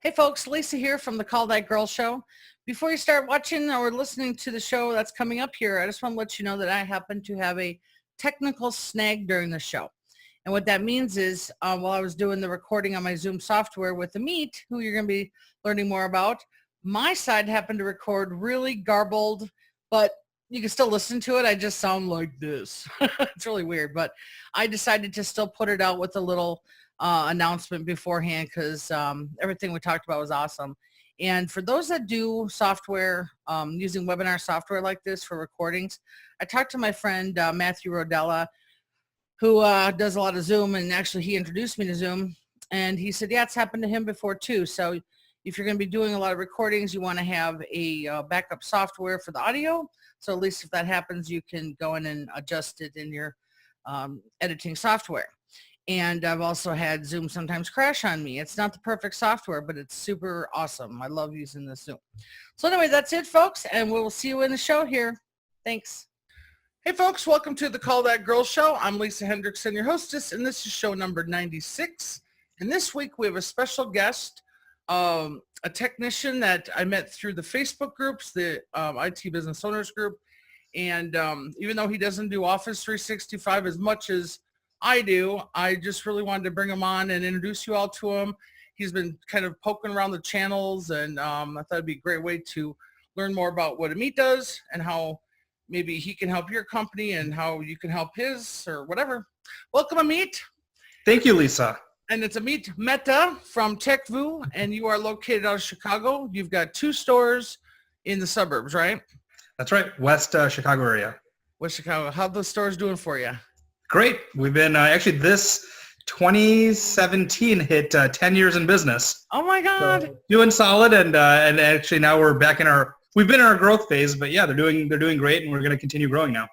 Hey folks, Lisa here from the Call That Girl show. Before you start watching or listening to the show that's coming up here, I just want to let you know that I happen to have a technical snag during the show. And what that means is while I was doing the recording on my Zoom software with Amit, who you're going to be learning more about, my side happened to record really garbled, but you can still listen to it. I just sound like this. It's really weird, but I decided to still put it out with a little announcement beforehand because everything we talked about was awesome. And for those that do software, using webinar software like this for recordings, I talked to my friend Matthew Rodella, who does a lot of Zoom, and actually he introduced me to Zoom. And he said, yeah, it's happened to him before too. So if you're going to be doing a lot of recordings, you want to have a backup software for the audio. So at least if that happens, you can go in and adjust it in your editing software. And I've also had Zoom sometimes crash on me. It's not the perfect software, but it's super awesome. I love using this Zoom. So anyway, that's it, folks, and we'll see you in the show here. Thanks. Hey, folks, welcome to the Call That Girl show. I'm Lisa Hendrickson, your hostess, and this is show number 96. And this week we have a special guest, a technician that I met through the Facebook groups, the IT Business Owners Group. And even though he doesn't do Office 365 as much as I do, I just really wanted to bring him on and introduce you all to him. He's been kind of poking around the channels, and I thought it'd be a great way to learn more about what Amit does and how maybe he can help your company and how you can help his or whatever. Welcome, Amit. Thank you, Lisa. And it's Amit Mehta from TechVoo, and you are located out of Chicago. You've got 2 stores in the suburbs, right? That's right, West Chicago area. West Chicago. How the stores doing for you? Great. We've been actually this 2017 hit 10 years in business. Oh my God! So doing solid, and actually now we're back in we've been in our growth phase, but yeah, they're doing great, and we're going to continue growing now.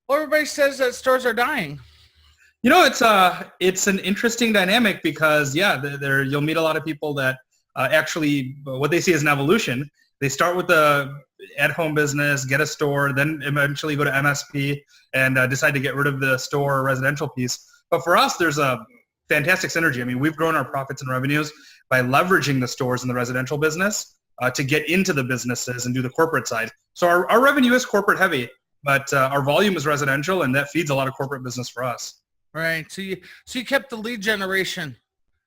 Well, everybody says that stores are dying. You know, it's an interesting dynamic because there you'll meet a lot of people that actually what they see as an evolution. They start with the at-home business, get a store, then eventually go to MSP and decide to get rid of the store or residential piece. But for us, there's a fantastic synergy. I mean, we've grown our profits and revenues by leveraging the stores in the residential business to get into the businesses and do the corporate side. So our revenue is corporate heavy, but our volume is residential, and that feeds a lot of corporate business for us. Right. So you kept the lead generation.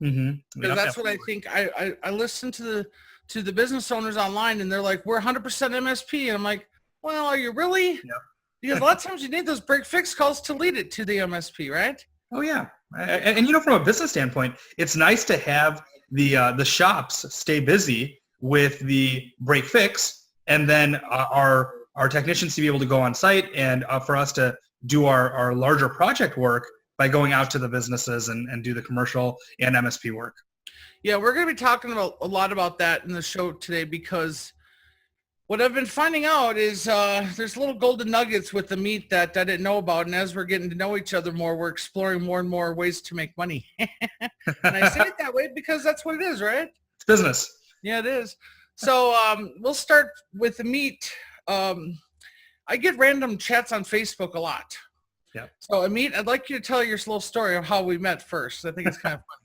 Mm-hmm. Because that's what I think. I listen to the business owners online, and they're like, we're 100% MSP. And I'm like, well, are you really? Yeah. Because a lot of times you need those break fix calls to lead it to the MSP, right? Oh, yeah. And you know, from a business standpoint, it's nice to have the shops stay busy with the break fix, and then our technicians to be able to go on site, and for us to do our larger project work by going out to the businesses and do the commercial and MSP work. Yeah, we're going to be talking about a lot about that in the show today, because what I've been finding out is there's little golden nuggets with the meat that I didn't know about. And as we're getting to know each other more, we're exploring more and more ways to make money. And I say it that way because that's what it is, right? It's business. Yeah, it is. So we'll start with the meat. I get random chats on Facebook a lot. Yeah. So Amit, I'd like you to tell your little story of how we met first. I think it's kind of fun.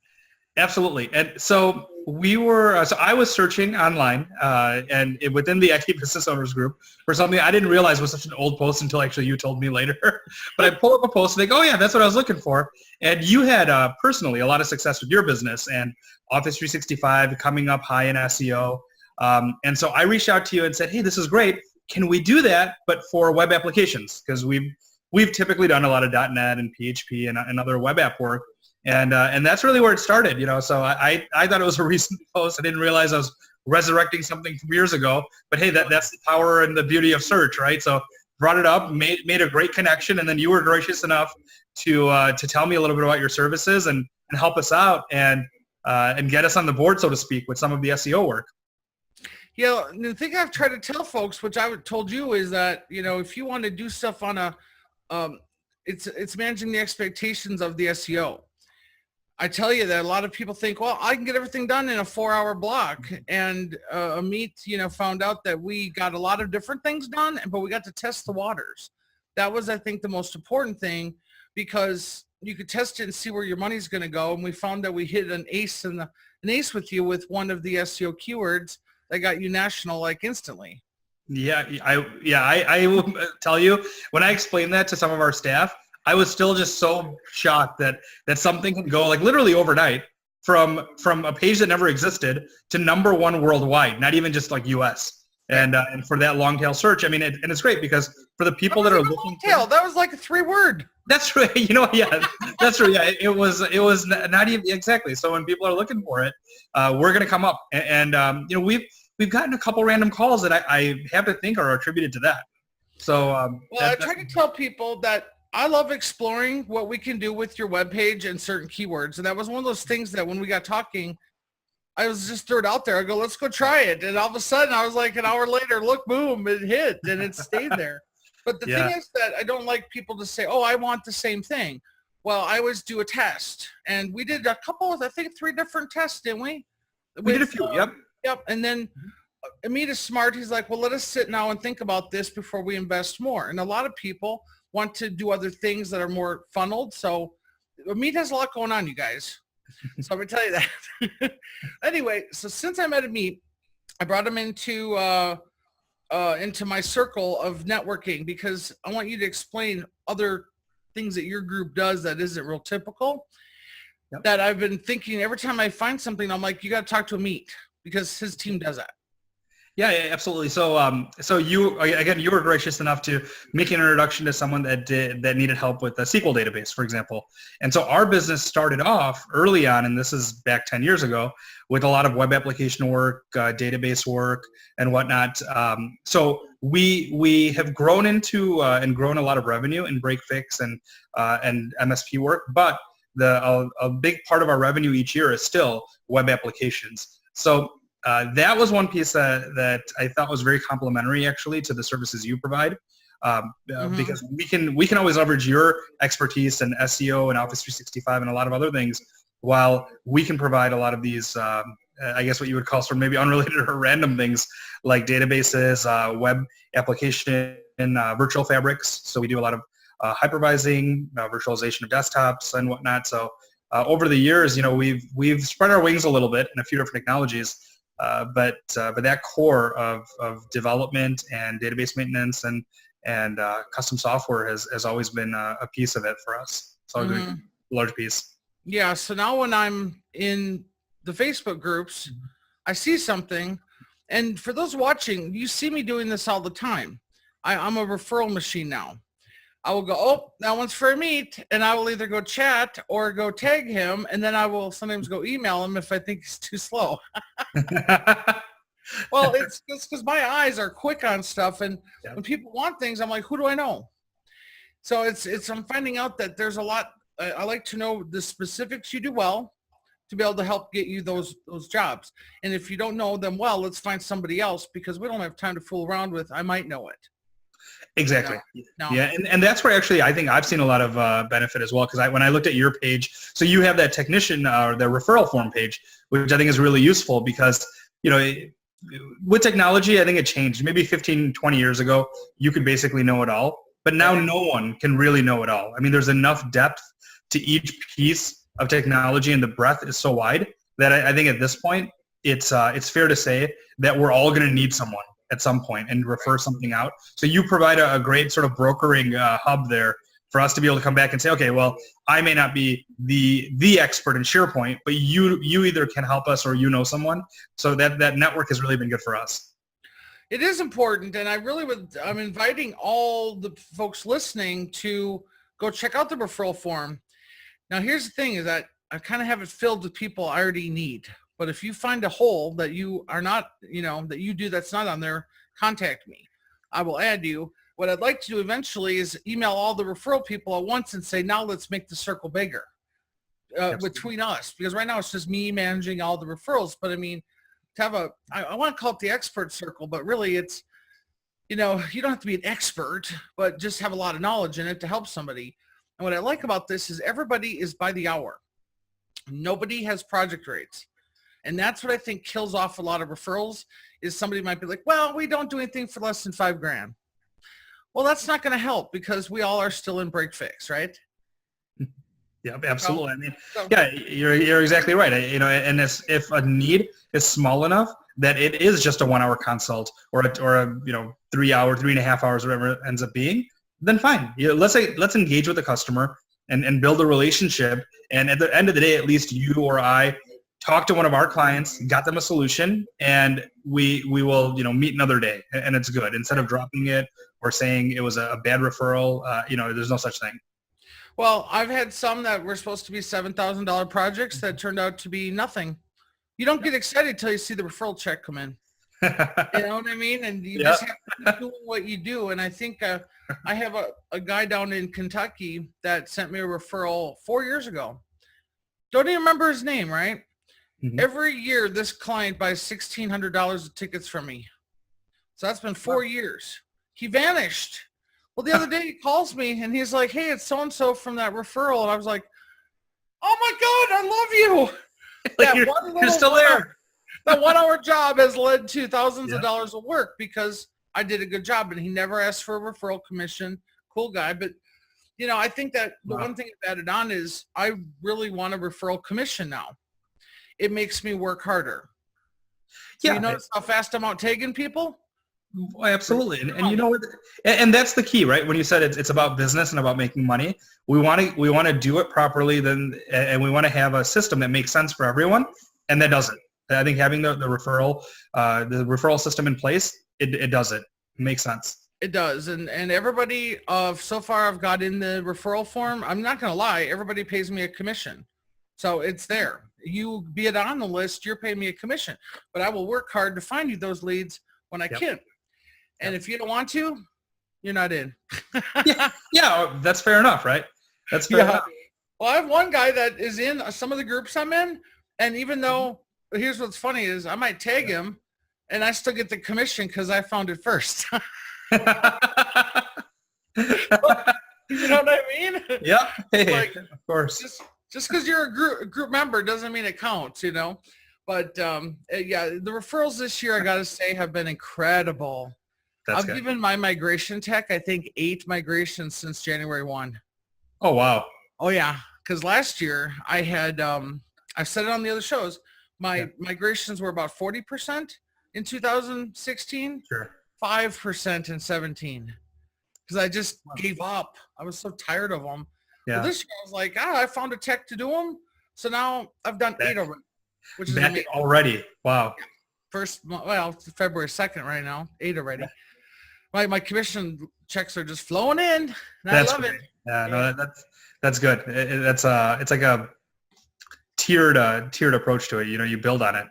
Absolutely. And so I was searching online and within the IT Business Owners Group for something I didn't realize was such an old post until actually you told me later. But I pull up a post and I go, oh yeah, that's what I was looking for. And you had personally a lot of success with your business and Office 365 coming up high in SEO. And so I reached out to you and said, hey, this is great. Can we do that, but for web applications? Because we've typically done a lot of .NET and PHP and other web app work. And that's really where it started, you know. So I thought it was a recent post. I didn't realize I was resurrecting something from years ago. But hey, that's the power and the beauty of search, right? So brought it up, made a great connection, and then you were gracious enough to tell me a little bit about your services and help us out and get us on the board, so to speak, with some of the SEO work. Yeah, the thing I've tried to tell folks, which I told you, is that, you know, if you want to do stuff on it's managing the expectations of the SEO. I tell you that a lot of people think, well, I can get everything done in a 4-hour block. And Amit, you know, found out that we got a lot of different things done, but we got to test the waters. That was, I think, the most important thing, because you could test it and see where your money's going to go. And we found that we hit an ace with you with one of the SEO keywords that got you national like instantly. Yeah, I will tell you, when I explained that to some of our staff, I was still just so shocked that something can go like literally overnight from a page that never existed to #1 worldwide, not even just like US. And for that long tail search, I mean, and it's great because for the people that are looking tail, that was like a 3-word. That's right. You know, yeah, that's right. Yeah, it was not even exactly. So when people are looking for it, we're going to come up. And you know, we've gotten a couple random calls that I have to think are attributed to that. So I try to tell people that I love exploring what we can do with your webpage and certain keywords. And that was one of those things that when we got talking, I was just threw it out there. I go, let's go try it. And all of a sudden I was like an hour later, look, boom, it hit and it stayed there. But the thing is that I don't like people to say, oh, I want the same thing. Well, I always do a test. And we did a couple of, I think 3 different tests, didn't we? We did a few, yep. Yep. And then Amit is smart. He's like, well, let us sit now and think about this before we invest more. And a lot of people want to do other things that are more funneled. So Amit has a lot going on, you guys. So I'm going to tell you that. Anyway, so since I met Amit, I brought him into my circle of networking because I want you to explain other things that your group does that isn't real typical. Yep. That I've been thinking every time I find something, I'm like, you got to talk to Amit because his team does that. Yeah, absolutely. So, so you were gracious enough to make an introduction to someone that needed help with a SQL database, for example. And so our business started off early on, and this is back 10 years ago, with a lot of web application work, database work, and whatnot. So we have grown into and grown a lot of revenue in break fix and MSP work, but a big part of our revenue each year is still web applications. So that was one piece that I thought was very complementary actually to the services you provide, because we can always leverage your expertise in SEO and Office 365 and a lot of other things, while we can provide a lot of these, I guess what you would call sort of maybe unrelated or random things like databases, web application, virtual fabrics. So we do a lot of hypervising, virtualization of desktops and whatnot. So over the years, you know, we've spread our wings a little bit in a few different technologies. But that core of development and database maintenance and custom software has always been a piece of it for us. It's always been a large piece. Yeah. So now when I'm in the Facebook groups, I see something, and for those watching, you see me doing this all the time. I'm a referral machine now. I will go, oh, that one's for Amit, and I will either go chat or go tag him, and then I will sometimes go email him if I think he's too slow. Well, it's because my eyes are quick on stuff, and when people want things, I'm like, who do I know? So I'm finding out that there's a lot. I like to know the specifics you do well to be able to help get you those jobs. And if you don't know them well, let's find somebody else, because we don't have time to fool around with, I might know it. Exactly. No. Yeah, and that's where actually I think I've seen a lot of benefit as well, because when I looked at your page, so you have that technician or the referral form page, which I think is really useful because, you know, with technology, I think it changed. Maybe 15, 20 years ago, you could basically know it all, but now no one can really know it all. I mean, there's enough depth to each piece of technology, and the breadth is so wide that I think at this point, it's fair to say that we're all going to need someone at some point and refer something out. So you provide a great sort of brokering hub there for us to be able to come back and say, okay, well, I may not be the expert in SharePoint, but you either can help us or you know someone. So that network has really been good for us. It is important, and I'm inviting all the folks listening to go check out the referral form. Now, here's the thing is that I kind of have it filled with people I already need. But if you find a hole that you are not, you know, that you do that's not on there, contact me. I will add you. What I'd like to do eventually is email all the referral people at once and say, now let's make the circle bigger between us. Because right now it's just me managing all the referrals. But I mean, to have I want to call it the expert circle, but really it's, you know, you don't have to be an expert, but just have a lot of knowledge in it to help somebody. And what I like about this is everybody is by the hour. Nobody has project rates. And that's what I think kills off a lot of referrals is somebody might be like, well, we don't do anything for less than $5,000. Well, that's not going to help because we all are still in break fix, right? Yeah, absolutely. I mean, So, yeah, you're exactly right. And if a need is small enough that it is just a 1 hour consult or a 3 hour, 3.5 hours, whatever it ends up being, then fine. Let's engage with the customer and build a relationship. And at the end of the day, at least you or I talk to one of our clients, got them a solution, and we will meet another day, and it's good instead of dropping it or saying it was a bad referral. There's no such thing. well, I've had some that were supposed to be $7,000 projects that turned out to be nothing. You don't get excited until you see the referral check come in. You know what I mean? And you just have to keep doing what you do. And I think I have a guy down in Kentucky that sent me a referral 4 years ago. Don't even remember his name, right? Mhm. Every year, this client buys $1,600 of tickets from me. So that's been 4 years. He vanished. Well, the other day he calls me and he's like, hey, it's so-and-so from that referral. And I was like, oh my God, I love you. Like you're still there. That 1 hour job has led to thousands of dollars of work because I did a good job, and he never asked for a referral commission. Cool guy. But, I think that the one thing I've added on is I really want a referral commission now. It makes me work harder. So Yeah. you notice how fast I'm out tagging people? Well, absolutely. And that's the key, right? When you said it's about business and about making money, we want to do it properly, and we want to have a system that makes sense for everyone, and that does it. I think having the referral system in place, it does it. It makes sense. It does. And everybody so far I've got in the referral form, I'm not going to lie, everybody pays me a commission. So it's there. You be it on the list, you're paying me a commission, but I will work hard to find you those leads when I can. And if you don't want to, you're not in. Yeah, that's fair enough, right? That's fair enough. Well, I have one guy that is in some of the groups I'm in, and even though, here's what's funny is I might tag him, and I still get the commission because I found it first. You know what I mean? Yeah, hey, like, of course. Just because you're a group member doesn't mean it counts, But yeah, the referrals this year, I got to say, have been incredible. I've given my migration tech, I think, 8 migrations since January 1. Oh, wow. Oh, yeah. Because last year I had, I've said it on the other shows, my migrations were about 40% in 2016, 5% in 17. Because I just gave up. I was so tired of them. Yeah. Well, this year I was like, I found a tech to do them. So now I've done 8 already. Which is amazing. Already. Wow. February 2nd right now, 8 already. My commission checks are just flowing in. And I love it. Yeah, no, that's good. It's like a tiered approach to it. You build on it.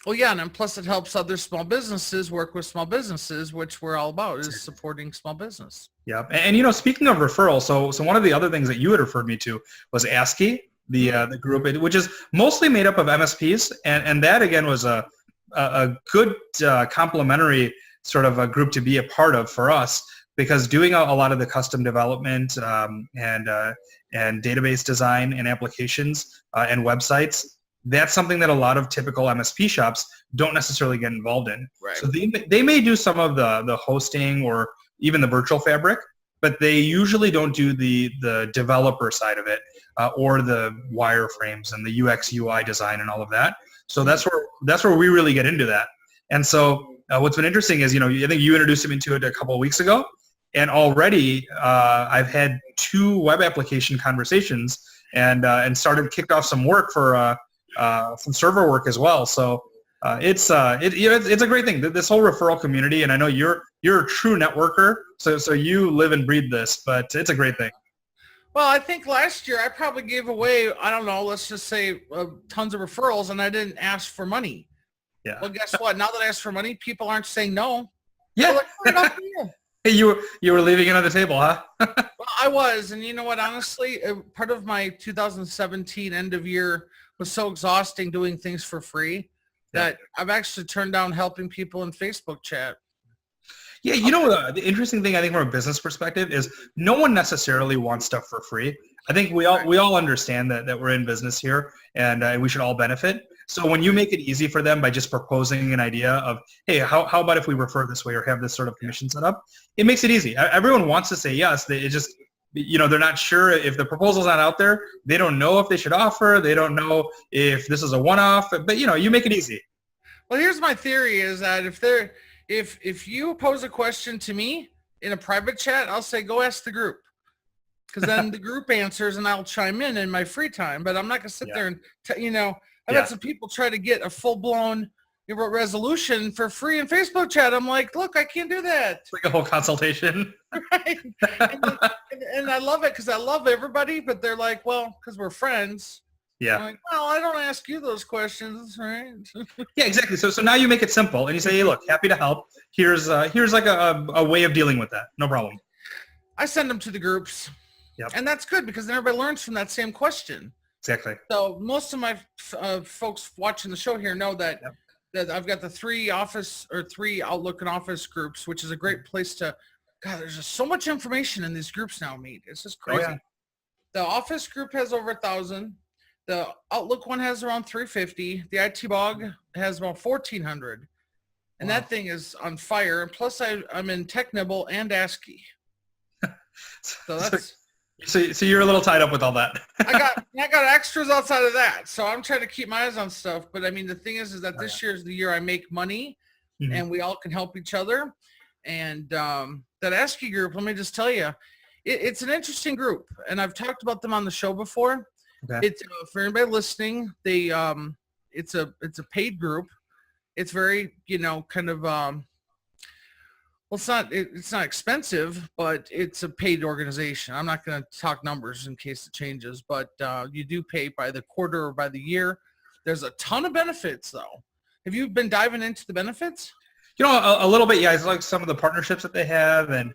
Well, yeah, and then plus it helps other small businesses work with small businesses, which we're all about is supporting small business. Yeah, and speaking of referrals, so one of the other things that you had referred me to was ASCII, the group, which is mostly made up of MSPs, and that again was a good complementary sort of a group to be a part of for us, because doing a lot of the custom development and database design and applications and websites, that's something that a lot of typical MSP shops don't necessarily get involved in. Right. So they may do some of the hosting or even the virtual fabric, but they usually don't do the developer side of it or the wireframes and the UX UI design and all of that. So that's where we really get into that. And so what's been interesting is, I think you introduced me to it a couple of weeks ago, and already I've had 2 web application conversations and kicked off some work for some server work as well. So it's a great thing. This whole referral community, and I know you're a true networker, so you live and breathe this, but it's a great thing. Well, I think last year I probably gave away, I don't know, let's just say tons of referrals, and I didn't ask for money. Yeah. Well, guess what? Now that I ask for money, people aren't saying no. Yeah. Like, hey, you were leaving it on the table, huh? Well, I was, and you know what? Honestly, part of my 2017 end of year was so exhausting doing things for free that I've actually turned down helping people in Facebook chat. Yeah, the interesting thing I think from a business perspective is no one necessarily wants stuff for free. I think we all understand that we're in business here and we should all benefit. So when you make it easy for them by just proposing an idea of, hey, how about if we refer this way or have this sort of commission set up, it makes it easy. Everyone wants to say yes. they're not sure if the proposal's not out there. They don't know if they should offer. They don't know if this is a one-off. But you make it easy. Well, here's my theory is that if you pose a question to me in a private chat, I'll say, go ask the group. Because then the group answers and I'll chime in my free time. But I'm not going to sit there and, I've had some people try to get a full-blown resolution for free in Facebook chat. I'm like, look, I can't do that. It's like a whole consultation. Right. And I love it because I love everybody, but they're like, well, because we're friends. Yeah. I'm like, well, I don't ask you those questions, right? Yeah, exactly. So now you make it simple and you say, hey, look, happy to help. Here's like a way of dealing with that. No problem. I send them to the groups. Yep. And that's good because then everybody learns from that same question. Exactly. So most of my folks watching the show here know that that I've got the 3 Outlook and Office groups, which is a great place to, God, there's just so much information in these groups now, Meet. It's just crazy. Oh, yeah. The Office group has over 1,000. The Outlook one has around 350. The IT Bog has about 1,400. And that thing is on fire. And plus I'm in TechNibble and ASCII. So that's... So you're a little tied up with all that. I got extras outside of that. So I'm trying to keep my eyes on stuff. But I mean, the thing is that this year is the year I make money and we all can help each other. And that ASCII group, let me just tell you, it's an interesting group. And I've talked about them on the show before. Okay. It's for anybody listening, it's a paid group. It's very, kind of, well, it's not expensive, but it's a paid organization. I'm not going to talk numbers in case it changes, but you do pay by the quarter or by the year. There's a ton of benefits, though. Have you been diving into the benefits? A little bit, yeah. It's like some of the partnerships that they have and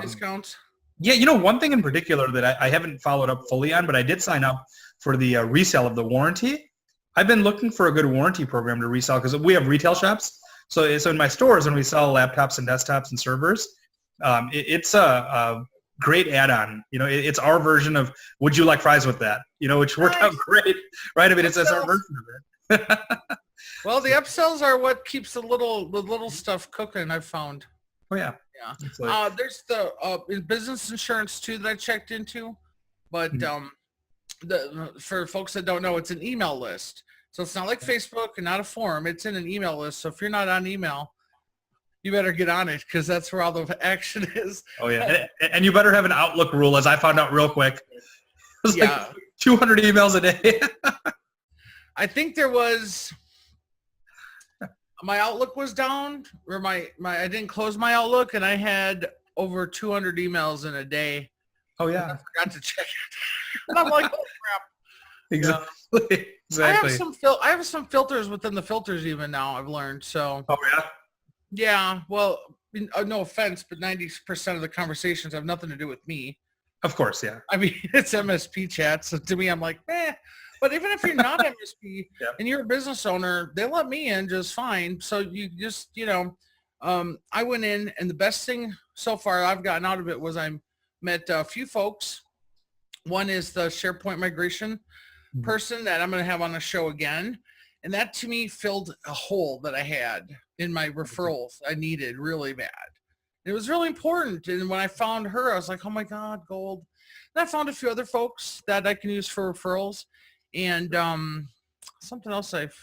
discounts. Yeah, one thing in particular that I haven't followed up fully on, but I did sign up for the resale of the warranty. I've been looking for a good warranty program to resell because we have retail shops. So in my stores, when we sell laptops and desktops and servers, it's a great add-on. It's our version of would you like fries with that? Which worked out great, right? I mean, it's our version of it. Well, the upsells are what keeps the little stuff cooking, I've found. Oh, yeah. Yeah. There's the business insurance, too, that I checked into. But for folks that don't know, it's an email list. So it's not like Facebook and not a forum. It's in an email list. So if you're not on email, you better get on it because that's where all the action is. Oh, yeah. And you better have an Outlook rule, as I found out real quick. It was like 200 emails a day. I think there was... My Outlook was down, or I didn't close my Outlook, and I had over 200 emails in a day. Oh, yeah. I forgot to check it. And I'm like, oh, crap. Exactly. Exactly. I have some filters within the filters even now, I've learned. So. Oh, yeah? Yeah. Well, no offense, but 90% of the conversations have nothing to do with me. Of course, yeah. I mean, it's MSP chat. So to me, I'm like, But even if you're not MSP and you're a business owner, they let me in just fine. So you just, I went in, and the best thing so far I've gotten out of it was I met a few folks. One is the SharePoint migration person that I'm going to have on the show again. And that to me filled a hole that I had in my referrals I needed really bad. It was really important. And when I found her, I was like, oh my God, gold. And I found a few other folks that I can use for referrals. And something else I've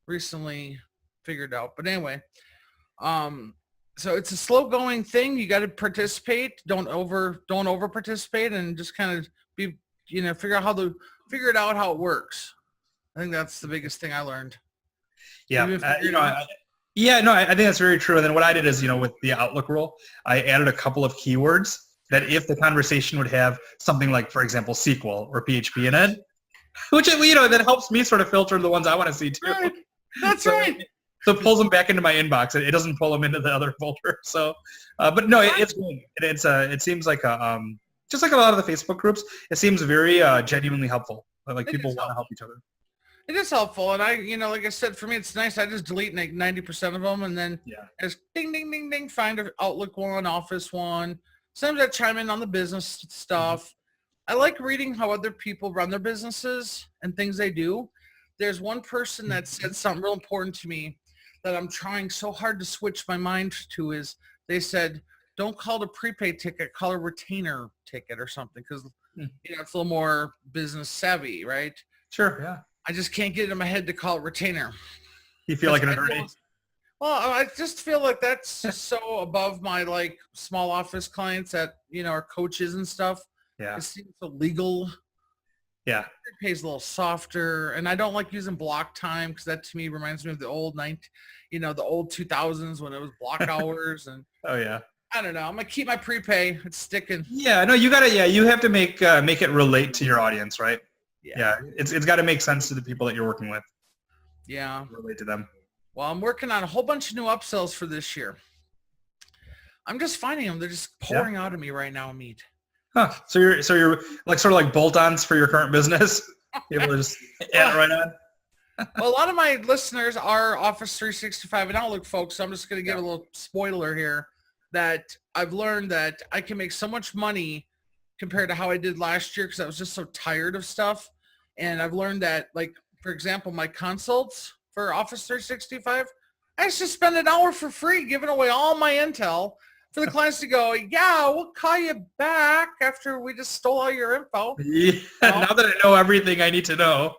recently figured out. But anyway, so it's a slow going thing. You got to participate. Don't over participate, and just kind of be, figure it out how it works. I think that's the biggest thing I learned. Yeah. I think that's very true. And then what I did is, with the Outlook rule, I added a couple of keywords that if the conversation would have something like, for example, SQL or PHP in it, which, that helps me sort of filter the ones I want to see too. Right. That's right. So it pulls them back into my inbox. It doesn't pull them into the other folder. So, but no, it's good. It seems like just like a lot of the Facebook groups, it seems very genuinely helpful. Like people want to help each other. It is helpful. And I, like I said, for me, it's nice. I just delete like 90% of them. And then just ding, ding, ding, ding, find an Outlook one, Office one. Sometimes I chime in on the business stuff. I like reading how other people run their businesses and things they do. There's one person that said something real important to me that I'm trying so hard to switch my mind to is they said, don't call it a prepaid ticket, call it a retainer ticket or something, because Hmm. it's a little more business savvy, right? Sure. Yeah. I just can't get it in my head to call it retainer. You feel like an attorney? Well, I just feel like that's so above my like small office clients that, are coaches and stuff. Yeah. It seems so legal. Yeah. It pays a little softer, and I don't like using block time because that to me reminds me of the old the old 2000s when it was block hours, and Oh yeah. I don't know. I'm gonna keep my prepay. It's sticking. Yeah. No, you gotta. Yeah, you have to make it relate to your audience, right? Yeah. It's got to make sense to the people that you're working with. Yeah. Relate to them. Well, I'm working on a whole bunch of new upsells for this year. I'm just finding them. They're just pouring out of me right now, Amit. Huh. So you're like sort of like bolt-ons for your current business. You're able to just add it right on. Well, a lot of my listeners are Office 365 and Outlook folks, so I'm just going to give a little spoiler here that I've learned that I can make so much money compared to how I did last year because I was just so tired of stuff. And I've learned that, like, for example, my consults for Office 365, I used to spend an hour for free giving away all my intel for the clients to go, yeah, we'll call you back after we just stole all your info. Yeah, now that I know everything I need to know.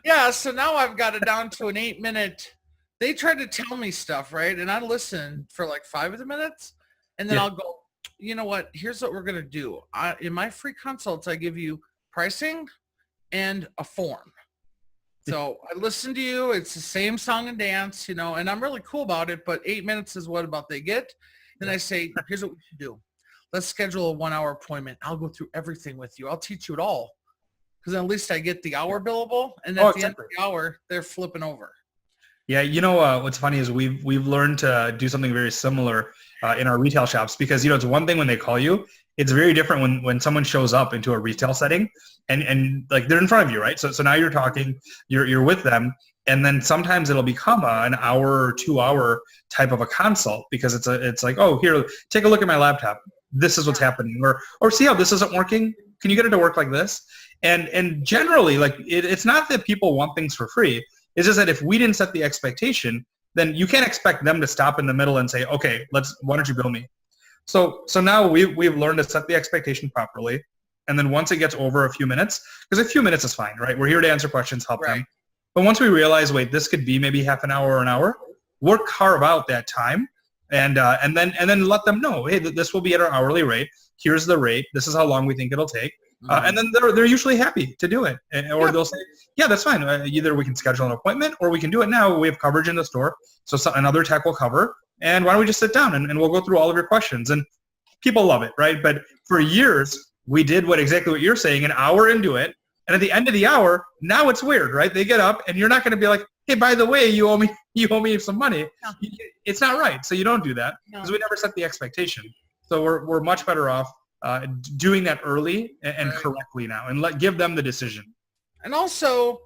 Yeah, so now I've got it down to an 8-minute. They tried to tell me stuff, right? And I listen for like 5 of the minutes, and then I'll go, you know what? Here's what we're going to do. In my free consults, I give you pricing and a form. So I listen to you. It's the same song and dance, and I'm really cool about it, but 8 minutes is what about they get. Then I say, here's what we should do. Let's schedule a 1-hour appointment. I'll go through everything with you. I'll teach you it all. Because at least I get the hour billable, and at the end of the hour, they're flipping over. Yeah, what's funny is we've learned to do something very similar in our retail shops because it's one thing when they call you. It's very different when someone shows up into a retail setting and like they're in front of you, right? So now you're talking, you're with them, and then sometimes it'll become an hour or 2 hour type of a consult because it's like, oh, here, take a look at my laptop. This is what's happening, or see how this isn't working. Can you get it to work like this? And generally, like it's not that people want things for free. It's just that if we didn't set the expectation, then you can't expect them to stop in the middle and say, okay, why don't you bill me? So now we've learned to set the expectation properly. And then once it gets over a few minutes, because a few minutes is fine, right? We're here to answer questions, help them. But once we realize, wait, this could be maybe half an hour or an hour, we'll carve out that time and then let them know, hey, this will be at our hourly rate. Here's the rate. This is how long we think it'll take. And then they're usually happy to do it. Or they'll say, yeah, that's fine. Either we can schedule an appointment or we can do it now. We have coverage in the store. So another tech will cover. And why don't we just sit down and we'll go through all of your questions. And people love it, right? But for years, we did exactly what you're saying, an hour into it. And at the end of the hour, now it's weird, right? They get up and you're not going to be like, hey, by the way, you owe me some money. No. It's not right. So you don't do that because we never set the expectation. So we're much better off doing that early and correctly now and give them the decision. And also,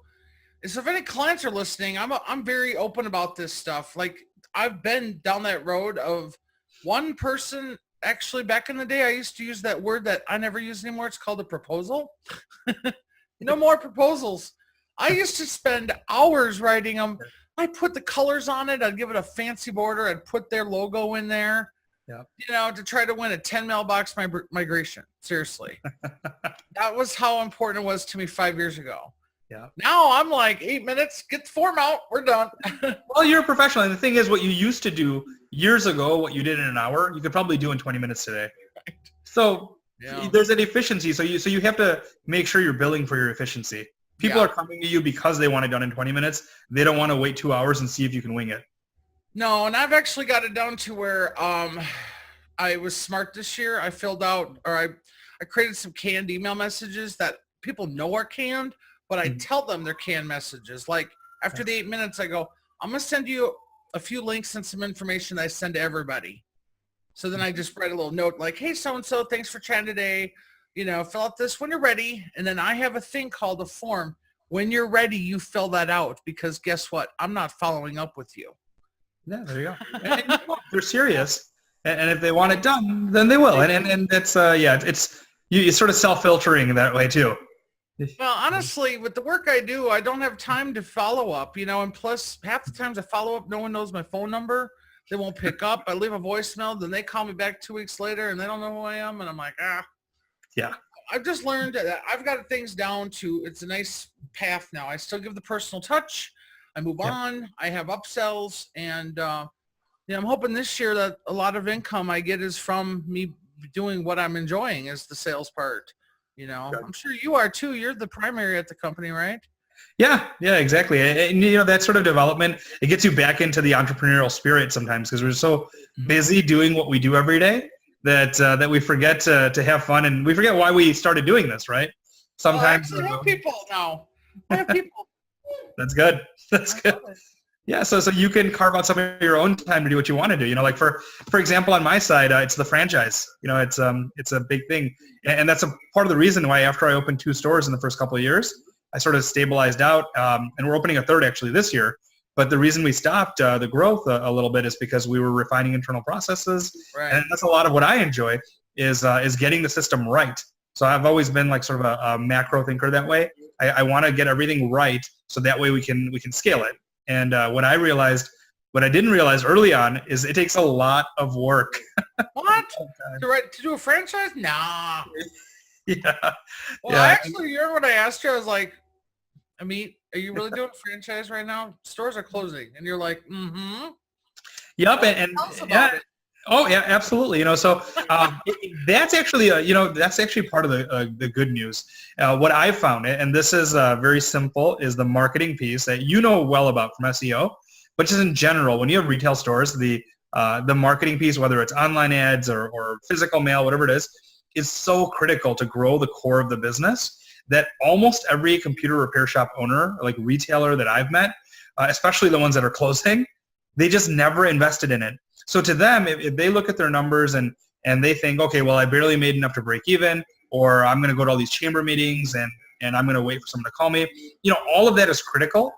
so if any clients are listening, I'm very open about this stuff. Like I've been down that road of one person. Actually, back in the day, I used to use that word that I never use anymore. It's called a proposal. No more proposals. I used to spend hours writing them. I put the colors on it. I'd give it a fancy border. I'd put their logo in there. To try to win a 10 mailbox migration. Seriously. That was how important it was to me 5 years ago. Yeah. Now I'm like 8 minutes, get the form out, we're done. Well, you're a professional. And the thing is, what you used to do years ago, what you did in an hour, you could probably do in 20 minutes today. Right. So there's an efficiency. So you have to make sure you're billing for your efficiency. People are coming to you because they want it done in 20 minutes. They don't want to wait 2 hours and see if you can wing it. No, and I've actually got it down to where I was smart this year. I filled out, or I created some canned email messages that people know are canned, but I tell them they're canned messages. Like after the 8 minutes, I go, I'm going to send you a few links and some information that I send to everybody. So then I just write a little note like, hey, so-and-so, thanks for chatting today. Fill out this when you're ready. And then I have a thing called a form. When you're ready, you fill that out because guess what? I'm not following up with you. Yeah, there you go. And they're serious, and if they want it done, then they will. And that's it's you sort of self-filtering that way too. Well, honestly, with the work I do, I don't have time to follow up. And plus half the times I follow up, no one knows my phone number. They won't pick up. I leave a voicemail, then they call me back 2 weeks later, and they don't know who I am, and I'm like, Yeah. I've just learned that I've got things down to, it's a nice path now. I still give the personal touch. I move on. I have upsells, and I'm hoping this year that a lot of income I get is from me doing what I'm enjoying, is the sales part. I'm sure you are too. You're the primary at the company, right? Yeah, exactly. And that sort of development, it gets you back into the entrepreneurial spirit sometimes because we're so busy doing what we do every day that we forget to have fun, and we forget why we started doing this, right? Sometimes I have people now. I have people. That's good. That's good. Yeah, so you can carve out some of your own time to do what you want to do. Like for example, on my side, it's the franchise. It's a big thing, and that's a part of the reason why after I opened 2 stores in the first couple of years, I sort of stabilized out, and we're opening a 3rd actually this year. But the reason we stopped the growth a little bit is because we were refining internal processes, right. And that's a lot of what I enjoy is getting the system right. So I've always been like sort of a macro thinker that way. I want to get everything right so that way we can scale it. And what I didn't realize early on is it takes a lot of work. What? To do a franchise? Nah. Yeah. Well, actually, you remember what I asked you? I was like, Amit, are you really doing a franchise right now? Stores are closing. And you're like, mm-hmm. Yep. And tell us about it. Oh yeah, absolutely. So that's actually that's actually part of the good news. What I've found, and this is very simple, is the marketing piece that well about from SEO, but just in general, when you have retail stores, the marketing piece, whether it's online ads or physical mail, whatever it is so critical to grow the core of the business that almost every computer repair shop owner, like retailer that I've met, especially the ones that are closing, they just never invested in it. So to them, if they look at their numbers and they think, okay, well, I barely made enough to break even, or I'm going to go to all these chamber meetings and I'm going to wait for someone to call me, all of that is critical.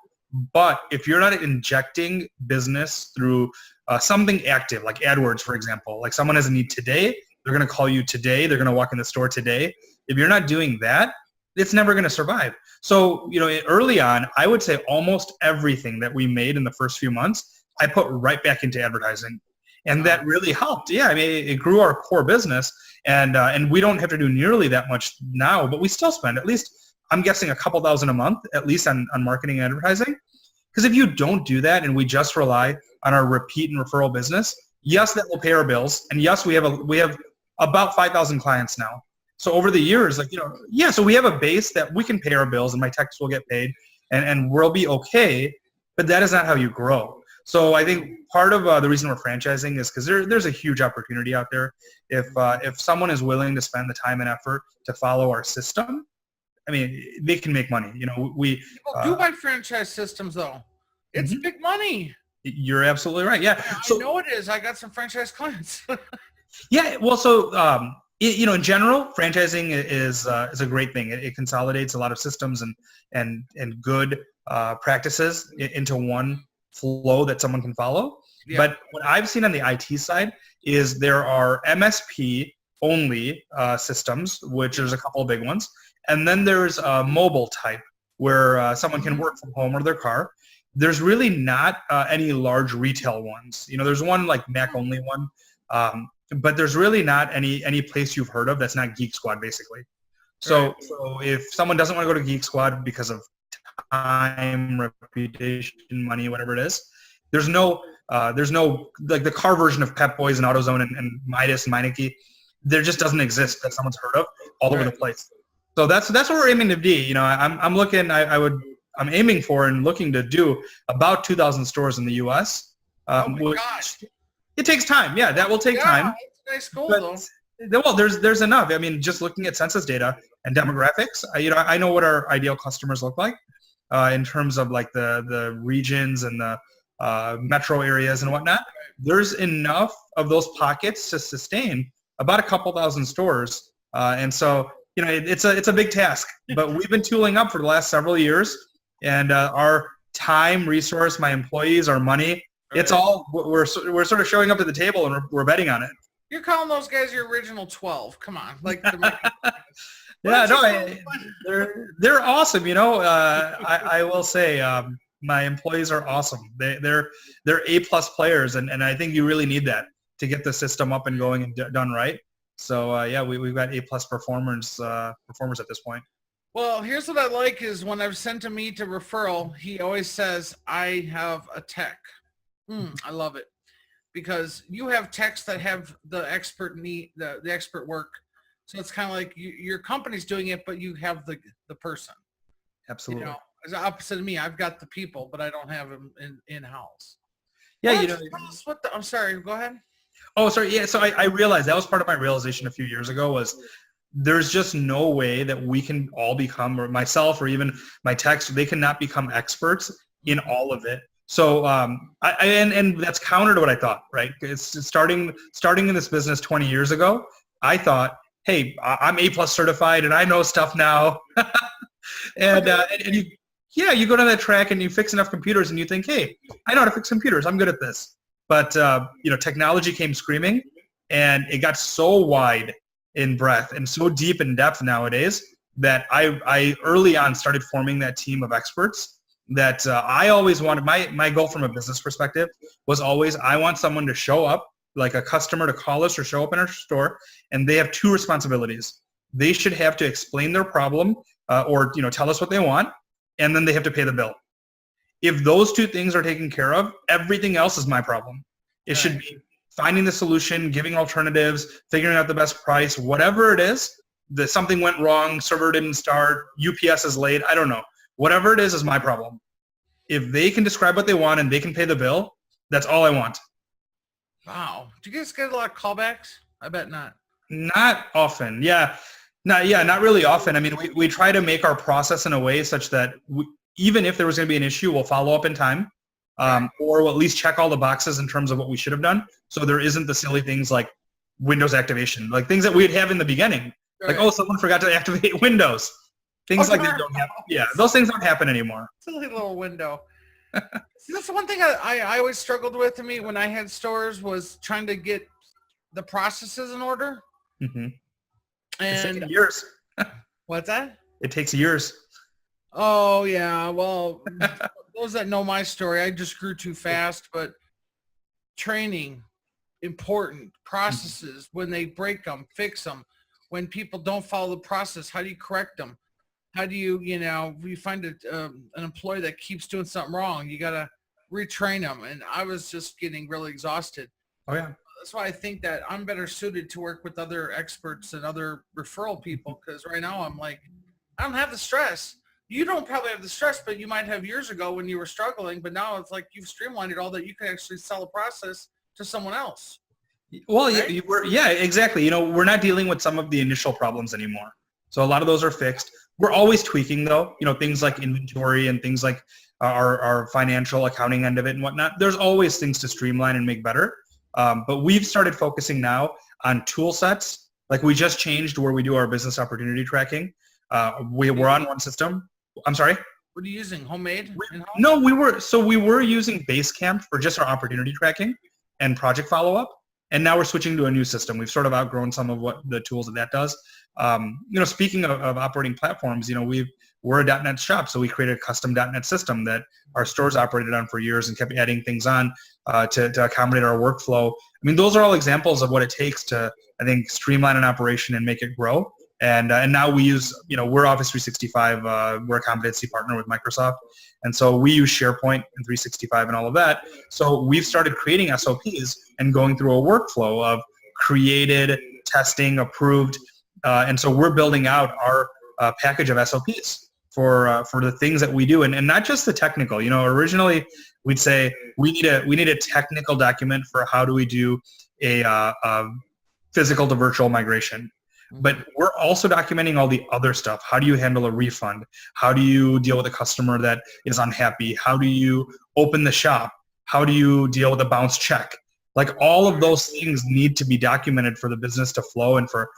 But if you're not injecting business through something active, like AdWords, for example, like someone has a need today, they're going to call you today, they're going to walk in the store today. If you're not doing that, it's never going to survive. So, early on, I would say almost everything that we made in the first few months, I put right back into advertising. And that really helped. Yeah, I mean, it grew our core business, and we don't have to do nearly that much now, but we still spend at least, I'm guessing, a couple $1,000 a month, at least on marketing and advertising. Because if you don't do that and we just rely on our repeat and referral business, yes, that will pay our bills. And yes, we have about 5,000 clients now. So over the years, so we have a base that we can pay our bills and my techs will get paid and we'll be okay, but that is not how you grow. So I think part of the reason we're franchising is because there's a huge opportunity out there. If someone is willing to spend the time and effort to follow our system, I mean, they can make money. People do buy franchise systems though. It's big money. You're absolutely right. Yeah. I know it is. I got some franchise clients. Yeah. Well, so in general, franchising is a great thing. It consolidates a lot of systems and good practices into one flow that someone can follow. Yeah. But what I've seen on the IT side is there are MSP only systems, which there's a couple of big ones. And then there's a mobile type where someone can work from home or their car. There's really not any large retail ones. There's one like Mac only one, but there's really not any place you've heard of that's not Geek Squad basically. So if someone doesn't want to go to Geek Squad because of time, reputation, money, whatever it is, there's no like the car version of Pep Boys and AutoZone and Midas and Meineke. There just doesn't exist that someone's heard of all over the place. So that's what we're aiming to be. I'm aiming for and looking to do about 2,000 stores in the U.S. Gosh. It takes time. Yeah, that will take time. It's a nice goal, though. Well, there's enough. I mean, just looking at census data and demographics, I know what our ideal customers look like in terms of like the regions and the metro areas and whatnot. There's enough of those pockets to sustain about a couple thousand stores, and so it's a big task. But we've been tooling up for the last several years, and our time, resource, my employees, our money, it's all we're sort of showing up to the table and we're betting on it. You're calling those guys your original 12. Come on. Like yeah, no, they're awesome. I will say My employees are awesome. They're A-plus players, and I think you really need that to get the system up and going and done right. So yeah, we've got A-plus performers at this point. Well, here's what I like is when I've sent Amit a referral, he always says, I have a tech. I love it. Because you have techs that have the expert need, the expert work. So it's kind of like your company's doing it, but you have the person. Absolutely. You know, as opposite of me, I've got the people, but I don't have them in-house. Yeah, Well, you know. I'm sorry, go ahead. Oh, sorry. Yeah, so I realized that was part of my realization a few years ago was there's just no way that we can all become, or myself or even my techs, they cannot become experts in all of it. So and that's counter to what I thought, right? It's starting in this business 20 years ago, I thought, hey, I'm A-plus certified and I know stuff now. and you go down that track and you fix enough computers and you think, hey, I know how to fix computers. I'm good at this. But technology came screaming, and it got so wide in breadth and so deep in depth nowadays that I early on started forming that team of experts that I always wanted. My goal from a business perspective was always I want someone to show up, like a customer to call us or show up in our store, and they have two responsibilities. They should have to explain their problem or tell us what they want, and then they have to pay the bill. If those two things are taken care of, everything else is my problem. It should be finding the solution, giving alternatives, figuring out the best price, whatever it is. That something went wrong, server didn't start, UPS is late, I don't know. Whatever it is my problem. If they can describe what they want and they can pay the bill, that's all I want. Wow. Do you guys get a lot of callbacks? I bet not. Not often. Not really often. I mean, we try to make our process in a way such that even if there was going to be an issue, we'll follow up in time, or we'll at least check all the boxes in terms of what we should have done. So there isn't the silly things like Windows activation, like things that we'd have in the beginning. Right. Like, oh, someone forgot to activate Windows. Things like that don't happen. Yeah, those things don't happen anymore. Silly little window. See, that's the one thing I always struggled with to me when I had stores was trying to get the processes in order. Mm-hmm. And it takes years. What's that? It takes years. Oh, yeah. Well, those that know my story, I just grew too fast, but training, important. Processes, when they break them, fix them. When people don't follow the process, how do you correct them? How do you, you find an employee that keeps doing something wrong, you got to retrain them. And I was just getting really exhausted. Oh, yeah. That's why I think that I'm better suited to work with other experts and other referral people, because right now I'm like, I don't have the stress. You don't probably have the stress, but you might have years ago when you were struggling, but now it's like you've streamlined it all that you can actually sell a process to someone else. Well, right? yeah, exactly. We're not dealing with some of the initial problems anymore. So a lot of those are fixed. We're always tweaking though, things like inventory and things like our financial accounting end of it and whatnot. There's always things to streamline and make better. But we've started focusing now on tool sets. Like we just changed where we do our business opportunity tracking. We're on one system. I'm sorry? What are you using? Homemade? No, we were using Basecamp for just our opportunity tracking and project follow-up. And now we're switching to a new system. We've sort of outgrown some of what the tools that does. Speaking of operating platforms, we're a .NET shop, so we created a custom .NET system that our stores operated on for years and kept adding things on to accommodate our workflow. I mean, those are all examples of what it takes to, I think, streamline an operation and make it grow. And now we use, we're Office 365. We're a competency partner with Microsoft. And so we use SharePoint and 365 and all of that. So we've started creating SOPs and going through a workflow of created, testing, approved. And so we're building out our package of SOPs for the things that we do. And not just the technical. Originally we'd say we need a technical document for how do we do a physical to virtual migration. But we're also documenting all the other stuff. How do you handle a refund? How do you deal with a customer that is unhappy? How do you open the shop? How do you deal with a bounce check? Like all of those things need to be documented for the business to flow and for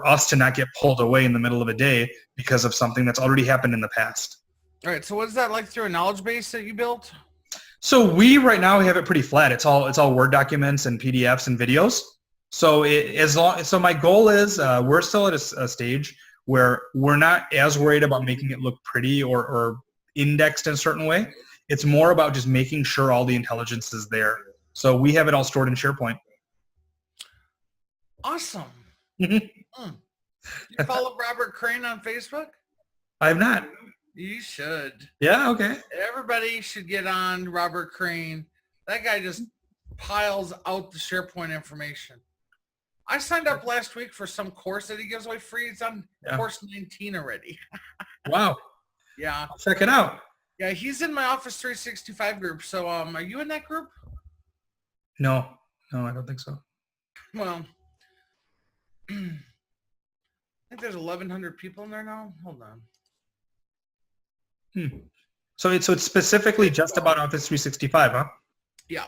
us to not get pulled away in the middle of a day because of something that's already happened in the past. All right. So what is that like through a knowledge base that you built? So we right now have it pretty flat. It's all Word documents and PDFs and videos. So so my goal is we're still at a stage where we're not as worried about making it look pretty or indexed in a certain way. It's more about just making sure all the intelligence is there. So we have it all stored in SharePoint. Awesome. Mhm. You follow Robert Crane on Facebook? I have not. You should. Yeah, okay. Everybody should get on Robert Crane. That guy just piles out the SharePoint information. I signed up last week for some course that he gives away free. It's on course 19 already. Wow. Yeah. I'll check it out. Yeah, he's in my Office 365 group. So are you in that group? No, I don't think so. Well, I think there's 1,100 people in there now. Hold on. So it's specifically just about Office 365, huh? Yeah.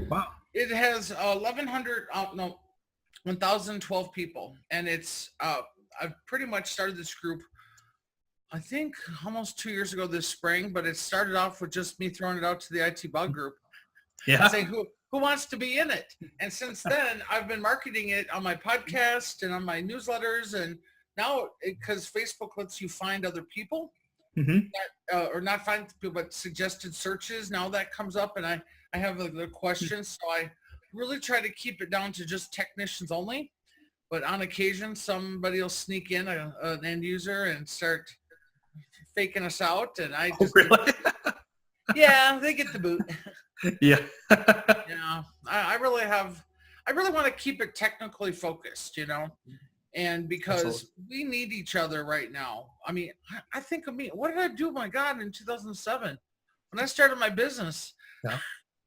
Wow. It has 1,012 people, and it's I've pretty much started this group, I think almost 2 years ago this spring, but it started off with just me throwing it out to the IT bug group. Yeah. Saying who wants to be in it? And since then, I've been marketing it on my podcast and on my newsletters, and now because Facebook lets you find other people, or not find people, but suggested searches. Now that comes up, and I have the questions, so I really try to keep it down to just technicians only. But on occasion, somebody will sneak in an end user and start faking us out, and I just really? Yeah, they get the boot. Yeah. Yeah, I really want to keep it technically focused, and because Absolutely. we need each other right now. I mean, I think of me. What did I do? My God, in 2007, when I started my business, Yeah.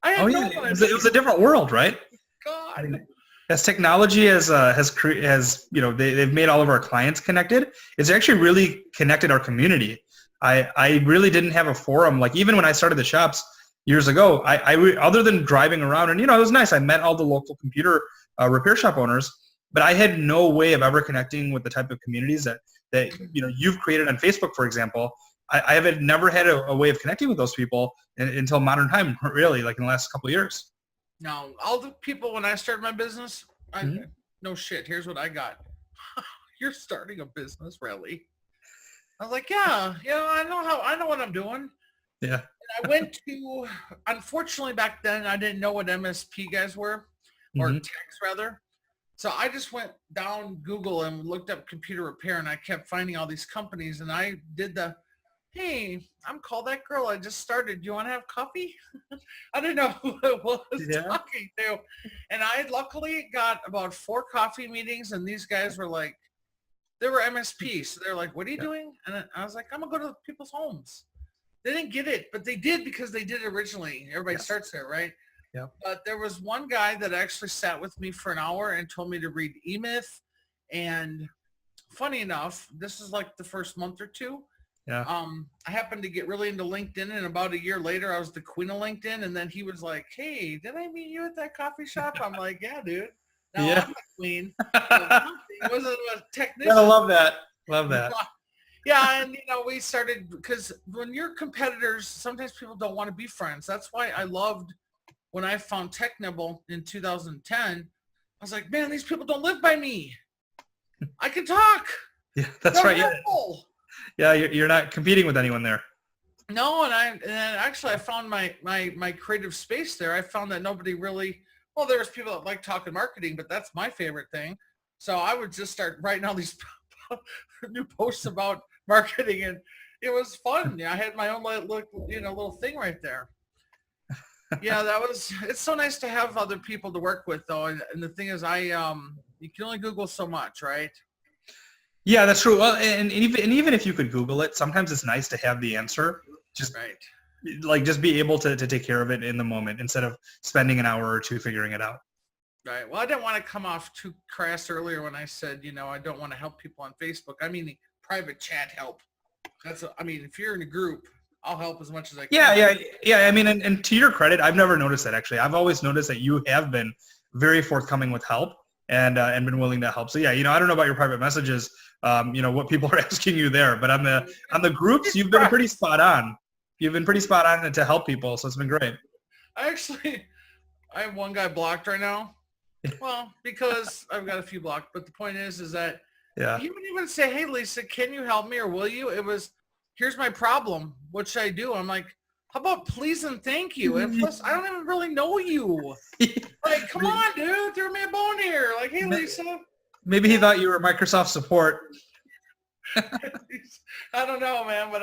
I had no it was a different world, right? God. I mean, as technology has they've made all of our clients connected. It's actually really connected our community. I really didn't have a forum. Like even when I started the shops years ago, other than driving around, and it was nice. I met all the local computer repair shop owners, but I had no way of ever connecting with the type of communities that you've created on Facebook, for example. I have never had a way of connecting with those people until modern time, really, like in the last couple of years. Now, all the people when I started my business, no shit. Here's what I got. You're starting a business, really? I was like, yeah, I know what I'm doing. Yeah. And I went to, unfortunately back then, I didn't know what MSP guys were, or techs rather. So I just went down Google and looked up computer repair, and I kept finding all these companies, and I did hey, I'm Call That Girl. I just started. Do you want to have coffee? I didn't know who I was talking to. And I luckily got about 4 coffee meetings, and these guys were like, they were MSPs. So they're like, what are you doing? And I was like, I'm going to go to people's homes. They didn't get it, but they did because they did it originally. Everybody starts there, right? Yeah. But there was one guy that actually sat with me for an hour and told me to read eMyth. And funny enough, this is like the first month or two. Yeah. I happened to get really into LinkedIn, and about a year later, I was the queen of LinkedIn. And then he was like, hey, did I meet you at that coffee shop? I'm like, yeah, dude. No, I'm the queen. It wasn't a technician. I love that. Love that. Yeah, and we started, because when you're competitors, sometimes people don't want to be friends. That's why I loved when I found TechNibble in 2010. I was like, man, these people don't live by me. I can talk. Yeah, that's They're right. helpful. Yeah, you're not competing with anyone there. No, and actually I found my creative space there. I found that nobody really, well, there was people that like talking marketing, but that's my favorite thing. So I would just start writing all these new posts about marketing, and it was fun. Yeah, I had my own little thing right there. Yeah, it's so nice to have other people to work with though. And the thing is, you can only Google so much, right? Yeah, that's true. Well, and even if you could Google it, sometimes it's nice to have the answer. Just just be able to take care of it in the moment instead of spending an hour or two figuring it out. Right. Well, I didn't want to come off too crass earlier when I said, I don't want to help people on Facebook. I mean, private chat help. If you're in a group, I'll help as much as I can. Yeah. I mean, and to your credit, I've never noticed that actually. I've always noticed that you have been very forthcoming with help and been willing to help. So yeah, I don't know about your private messages, what people are asking you there, but on the groups, you've been pretty spot on. You've been pretty spot on to help people, so it's been great. I have one guy blocked right now. Well, because I've got a few blocked, but the point is that he wouldn't even say, hey, Lisa, can you help me or will you? It was, here's my problem. What should I do? I'm like, How about please and thank you? And plus, I don't even really know you. Like, come on, dude, throw me a bone here. Like, hey, Lisa. Maybe he thought you were Microsoft support. I don't know, man, but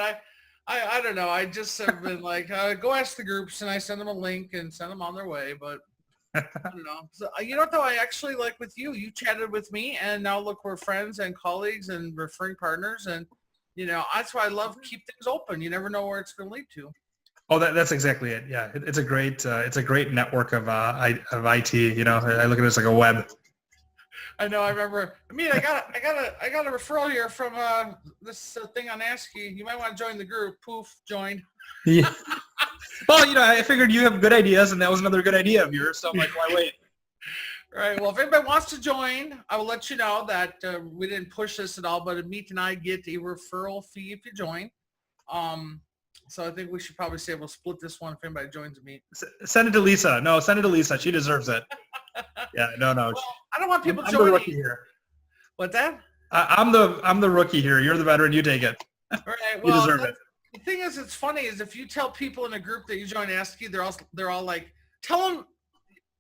I don't know. I just have been like, go ask the groups, and I send them a link and send them on their way. But I don't know. So, you know what, though? I actually, like with you, you chatted with me, and now look, we're friends and colleagues and referring partners. And, you know, that's why I love keep things open. You never know where it's going to lead to. Oh, that's exactly it. Yeah, it's a great network of IT. You know, I look at it as like a web. I know. I remember. I mean, I got a referral here from this thing on ASCII. You might want to join the group. Poof, joined. Yeah. Well, you know, I figured you have good ideas, and that was another good idea of yours. So I'm like, why wait? Right. Well, if anybody wants to join, I will let you know that we didn't push this at all, but Amit and I get a referral fee if you join. So I think we should probably say we'll split this one if anybody joins Amit. Send it to Lisa. No, send it to Lisa. She deserves it. Yeah. No. Well, I don't want people I'm joining. the rookie here. What that? I'm the rookie here. You're the veteran. You take it. All right. Well, you deserve it. The thing is, it's funny is if you tell people in a group that you join ASCII, they're all like, tell them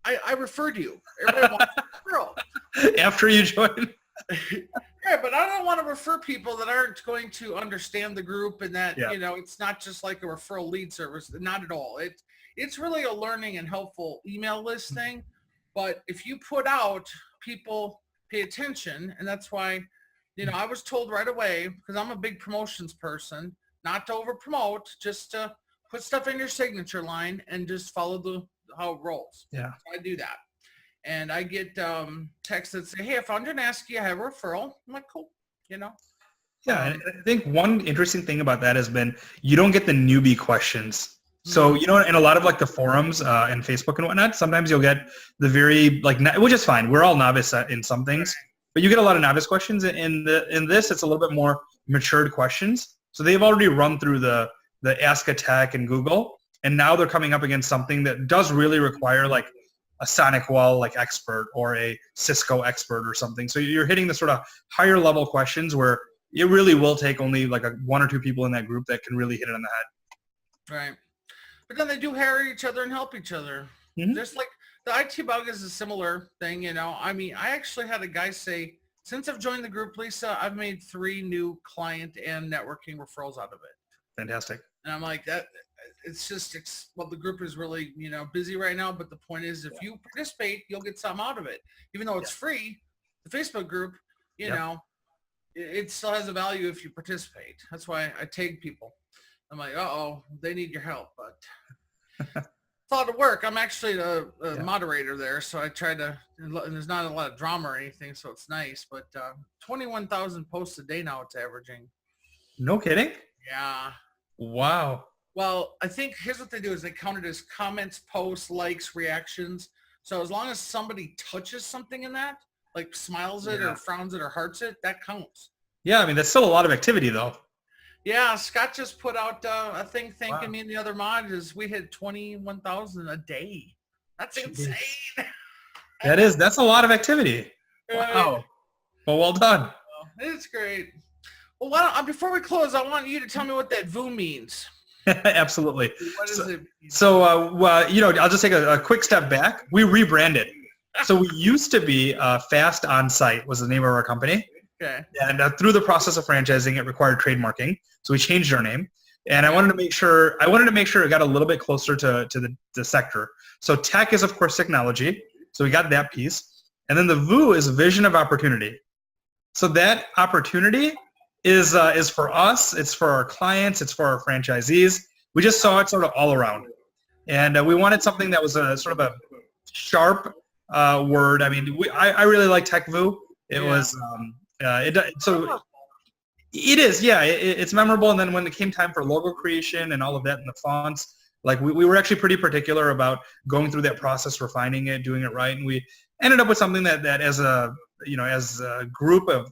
I referred you. Everybody wants a referral. After you join. Yeah, but I don't want to refer people that aren't going to understand the group and that, Yeah. you know, it's not just like a referral lead service. Not at all. It's really a learning and helpful email list thing. But if you put out, people pay attention. And that's why, you know, I was told right away, because I'm a big promotions person, not to over promote, just to put stuff in your signature line and just follow how it rolls. Yeah. So I do that. And I get texts that say, hey, I found you an ASCII, I have a referral. I'm like, cool, you know? Yeah, and I think one interesting thing about that has been you don't get the newbie questions. So, you know, in a lot of like the forums and Facebook and whatnot, sometimes you'll get the very like, which is fine. We're all novice in some things, but you get a lot of novice questions. In this, it's a little bit more matured questions. So they've already run through the Ask a Tech and Google, and now they're coming up against something that does really require like a SonicWall like expert or a Cisco expert or something. So you're hitting the sort of higher level questions where it really will take only like one or two people in that group that can really hit it on the head. Right. But then they do hire each other and help each other. Mm-hmm. Just like the IT bug is a similar thing, you know. I mean, I actually had a guy say, since I've joined the group, Lisa, I've made 3 new client and networking referrals out of it. Fantastic. And I'm like, that. It's just, well, the group is really, you know, busy right now. But the point is, if you participate, you'll get something out of it. Even though it's free, the Facebook group, you know, it still has a value if you participate. That's why I tag people. I'm like, uh-oh, they need your help. But it's a lot of work. I'm actually a moderator there. So I try to, and there's not a lot of drama or anything. So it's nice. But 21,000 posts a day now it's averaging. No kidding? Yeah. Wow. Well, I think here's what they do is they count it as comments, posts, likes, reactions. So as long as somebody touches something in that, like smiles it or frowns it or hearts it, that counts. Yeah, I mean, that's still a lot of activity though. Yeah, Scott just put out a thing thanking me and the other mod is we hit 21,000 a day. That's insane. That's a lot of activity. Wow. Well done. It's great. Well, before we close, I want you to tell me what that VOO means. Absolutely. What is it? So, you know, I'll just take a quick step back. We rebranded. So we used to be Fast On Site was the name of our company. Okay. And through the process of franchising, it required trademarking. So we changed our name. And I wanted to make sure it got a little bit closer to the sector. So tech is, of course, technology. So we got that piece. And then the VOO is vision of opportunity. So that opportunity is for us, it's for our clients, it's for our franchisees. We just saw it sort of all around. And we wanted something that was a sort of a sharp word. I mean, I really like TechVoo. It was, so it is, it's memorable. And then when it came time for logo creation and all of that and the fonts, like we were actually pretty particular about going through that process, refining it, doing it right. And we ended up with something that as a group of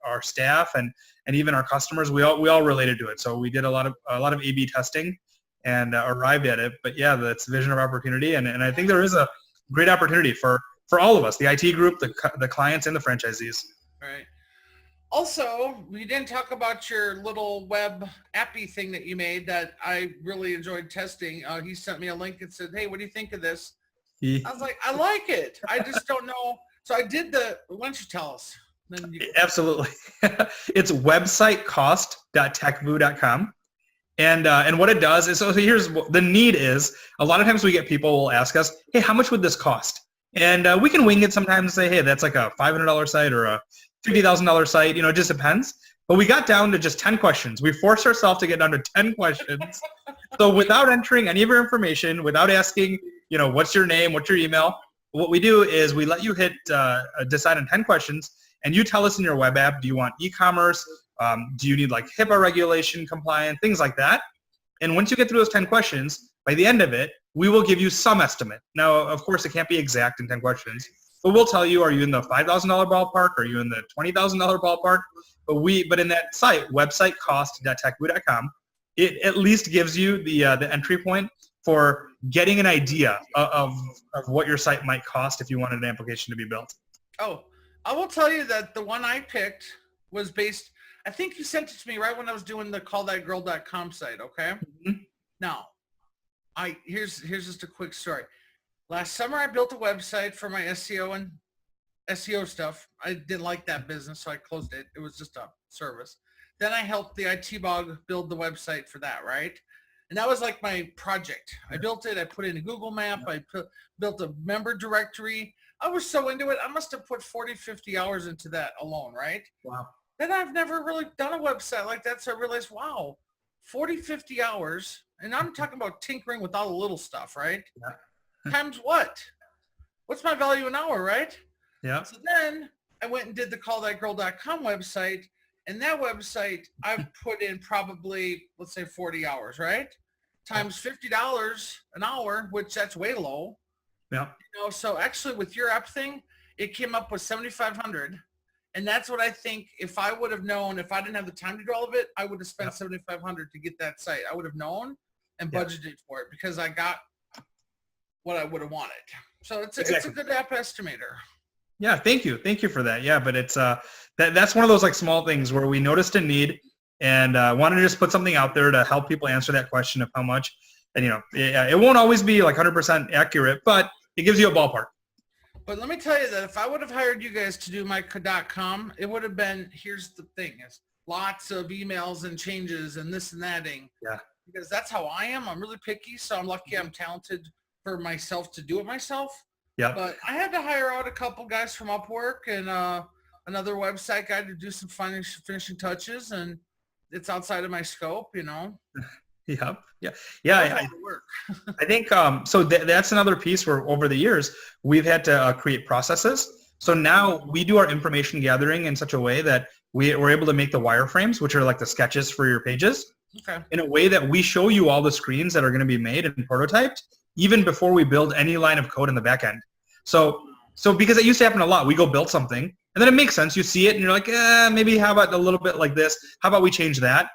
our staff and even our customers, we all related to it. So we did a lot of A/B testing and arrived at it. But yeah, that's vision of opportunity, and I think there is a great opportunity for all of us, the IT group, the clients, and the franchisees. Right. Also, we didn't talk about your little web appy thing that you made that I really enjoyed testing. He sent me a link and said, hey, what do you think of this? I was like, I like it. I just don't know. So I did why don't you tell us? Then you... Absolutely. It's websitecost.techvoo.com. And what it does is, so here's the need is, a lot of times we get people will ask us, hey, how much would this cost? And we can wing it sometimes and say, hey, that's like a $500 site or a $50,000 site. It just depends. But we got down to just 10 questions. We forced ourselves to get down to 10 questions. So without entering any of your information, without asking, what's your name, what's your email, what we do is we let you hit decide on 10 questions, and you tell us in your web app, do you want e-commerce? Do you need like HIPAA regulation compliant, things like that? And once you get through those 10 questions, by the end of it, we will give you some estimate. Now, of course, it can't be exact in 10 questions, but we'll tell you, are you in the $5,000 ballpark? Are you in the $20,000 ballpark? But in that site, websitecost.techvoo.com, it at least gives you the entry point for getting an idea of what your site might cost if you wanted an application to be built. Oh, I will tell you that the one I picked was based, I think you sent it to me right when I was doing the callthatgirl.com site, okay? Mm-hmm. Now, here's just a quick story. Last summer, I built a website for my SEO and SEO stuff. I didn't like that business, so I closed it. It was just a service. Then I helped the IT Bog build the website for that, right? And that was like my project. I built it. I put in a Google map. I built a member directory. I was so into it. I must have put 40, 50 hours into that alone, right? Wow. Then I've never really done a website like that, so I realized, wow, 40, 50 hours, and I'm talking about tinkering with all the little stuff, right? Yeah. Times what? What's my value an hour, right? Yeah. So then I went and did the callthatgirl.com website, and that website I've put in probably, let's say 40 hours, right? Times $50 an hour, which that's way low. Yeah. So actually with your app thing, it came up with 7,500. And that's what I think, if I would have known, if I didn't have the time to do all of it, I would have spent 7,500 to get that site. I would have known and budgeted for it because I got what I would have wanted. So it's a good app estimator. Yeah, thank you for that. Yeah, but it's that's one of those like small things where we noticed a need and wanted to just put something out there to help people answer that question of how much. And it won't always be like 100% accurate, but it gives you a ballpark. But let me tell you that if I would have hired you guys to do my .com, it would have been, here's the thing, is lots of emails and changes and this and thating. Yeah. Because that's how I am. I'm really picky, so I'm lucky I'm talented for myself to do it myself. Yeah. But I had to hire out a couple guys from Upwork and another website guy to do some finishing touches, and it's outside of my scope, Yep. Yeah. I think so. That's another piece where over the years we've had to create processes. So now we do our information gathering in such a way that we're able to make the wireframes, which are like the sketches for your pages, in a way that we show you all the screens that are going to be made and prototyped even before we build any line of code in the back end. So because it used to happen a lot, we go build something and then it makes sense. You see it and you're like, maybe how about a little bit like this? How about we change that?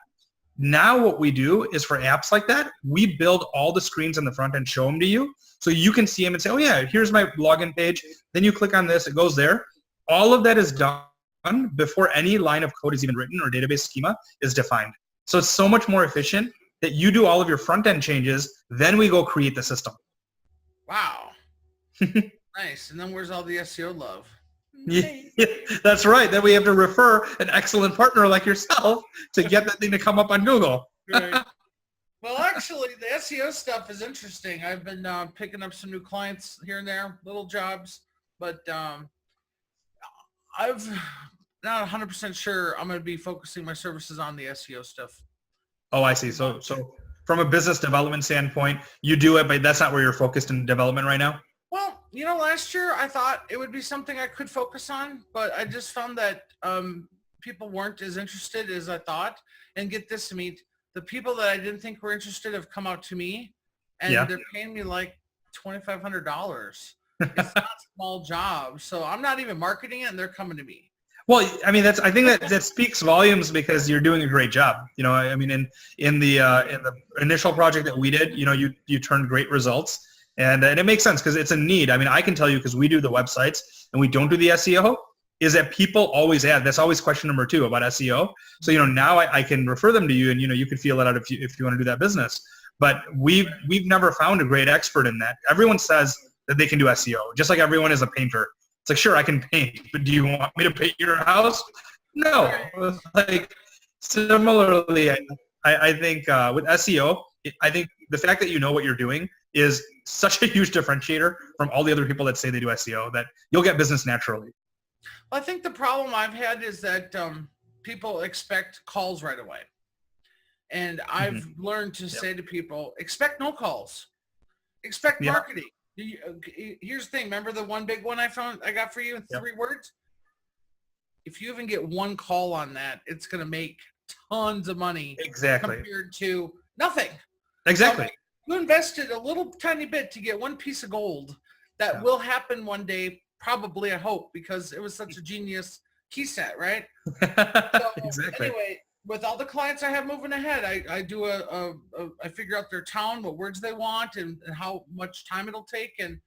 Now what we do is for apps like that, we build all the screens on the front end, show them to you. So you can see them and say, oh yeah, here's my login page. Then you click on this, it goes there. All of that is done before any line of code is even written or database schema is defined. So it's so much more efficient that you do all of your front end changes, then we go create the system. Wow. Nice. And then where's all the SEO love? Yeah, that's right. Then we have to refer an excellent partner like yourself to get that thing to come up on Google. Right. Well, actually, the SEO stuff is interesting. I've been picking up some new clients here and there, little jobs, but I've not 100% sure I'm going to be focusing my services on the SEO stuff. Oh, I see. So from a business development standpoint, you do it, but that's not where you're focused in development right now? Well, last year I thought it would be something I could focus on, but I just found that people weren't as interested as I thought. And get this, Amit, the people that I didn't think were interested have come out to me, and they're paying me like $2,500. It's not a small job, so I'm not even marketing it, and they're coming to me. Well, I mean, I think that speaks volumes because you're doing a great job. I mean, in the initial project that we did, you turned great results. And it makes sense because it's a need. I mean, I can tell you because we do the websites and we don't do the SEO. is that people always add. That's always question number 2 about SEO. So, now I can refer them to you, and, you can feel it out if you want to do that business. But we've never found a great expert in that. Everyone says that they can do SEO, just like everyone is a painter. It's like, sure, I can paint, but do you want me to paint your house? No. Like, similarly, I think with SEO, I think the fact that you know what you're doing is such a huge differentiator from all the other people that say they do SEO that you'll get business naturally. Well, I think the problem I've had is that people expect calls right away. And I've learned to say to people, expect no calls. Expect marketing. Here's the thing. Remember the one big one I got for you in 3 words? If you even get 1 call on that, it's going to make tons of money. Exactly. Compared to nothing. Exactly. You invested a little tiny bit to get 1 piece of gold that will happen one day, probably, I hope, because it was such a genius key set, right? So, exactly. Anyway, with all the clients I have moving ahead, I do I figure out their town, what words they want, and how much time it'll take. And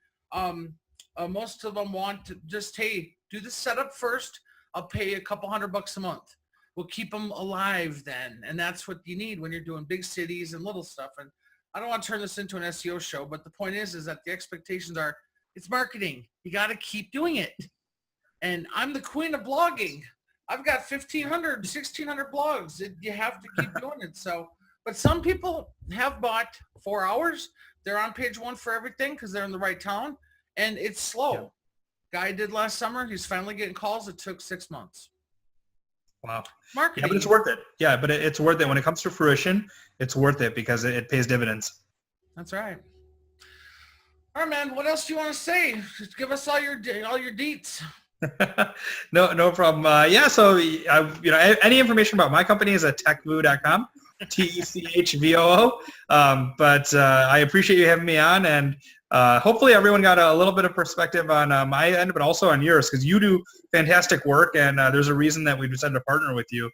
most of them want to just, hey, do the setup first. I'll pay a couple $100 a month. We'll keep them alive then. And that's what you need when you're doing big cities and little stuff. And I don't want to turn this into an SEO show, but the point is that the expectations are, it's marketing. You got to keep doing it. And I'm the queen of blogging. I've got 1,500, 1,600 blogs. You have to keep doing it. So, but some people have bought 4 hours. They're on page 1 for everything because they're in the right town. And it's slow. Yeah. Guy did last summer. He's finally getting calls. It took 6 months. Wow. Marketing. Yeah, but it's worth it. Yeah, but it's worth it. When it comes to fruition, it's worth it because it pays dividends. That's right. All right, man. What else do you want to say? Just give us all your deets. No problem. Yeah, so any information about my company is at techvoo.com, TECHVOO. But I appreciate you having me on, and hopefully everyone got a little bit of perspective on my end, but also on yours, because you do fantastic work, and there's a reason that we decided to partner with you.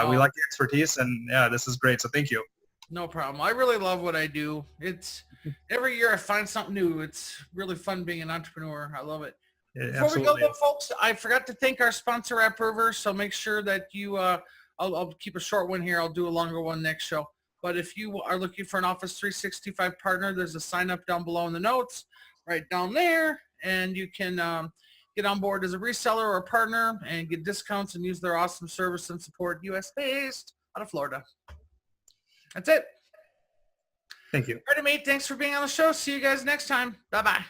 We like the expertise, and yeah, this is great. So thank you. No problem. I really love what I do. It's every year I find something new. It's really fun being an entrepreneur. I love it. Before we go, though, folks, I forgot to thank our sponsor, AppRiver, so make sure that you, I'll keep a short one here. I'll do a longer one next show. But if you are looking for an Office 365 partner, there's a sign up down below in the notes, right down there, and you can get on board as a reseller or a partner and get discounts and use their awesome service and support, U.S.-based out of Florida. That's it. Thank you. All right, Amit, thanks for being on the show. See you guys next time. Bye-bye.